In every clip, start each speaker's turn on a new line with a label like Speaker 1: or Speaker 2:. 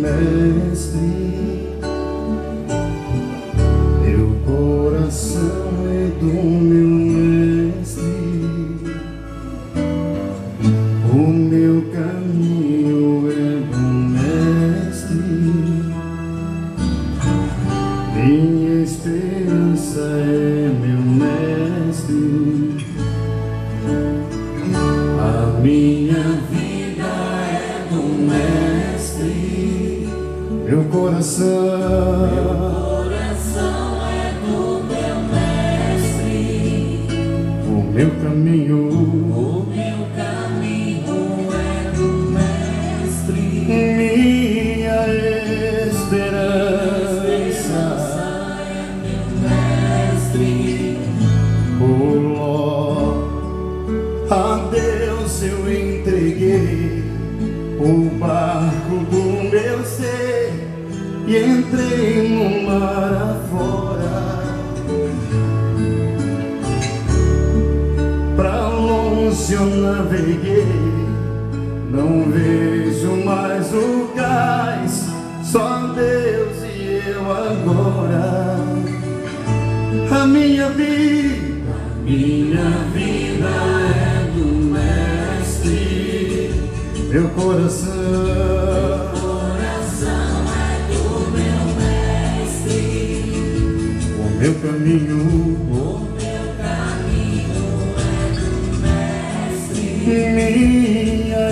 Speaker 1: mestre. Meu coração é do meu mestre. O meu caminho é do mestre. Minha esperança é meu mestre. A minha vida é do mestre. Meu coração
Speaker 2: é do meu mestre.
Speaker 1: o meu caminho
Speaker 2: É do mestre.
Speaker 1: minha esperança
Speaker 2: É meu mestre.
Speaker 1: oh Lord, a Deus eu entreguei o barco do meu ser e entrei no mar afora. Pra longe eu naveguei, não vejo mais o cais, só Deus e eu agora. A minha vida é do mestre. Meu coração
Speaker 2: É do meu mestre.
Speaker 1: o meu caminho
Speaker 2: É do mestre.
Speaker 1: minha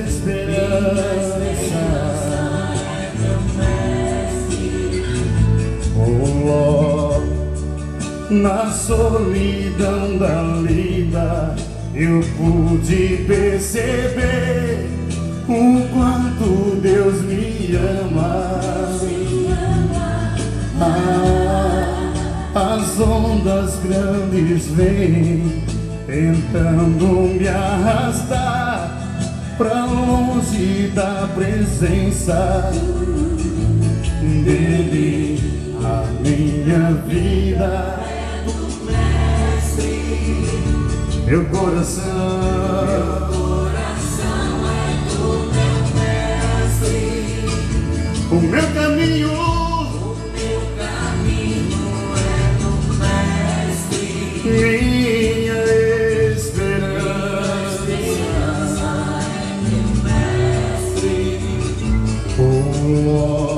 Speaker 1: esperança
Speaker 2: É meu mestre.
Speaker 1: oh Lord, na solidão da vida eu pude perceber o quanto Deus me ama. As ondas grandes vêm tentando me arrastar pra longe da presença dele. A minha vida meu coração
Speaker 2: É do meu mestre.
Speaker 1: o meu caminho
Speaker 2: É do mestre.
Speaker 1: minha esperança
Speaker 2: É meu mestre.
Speaker 1: oh Lord.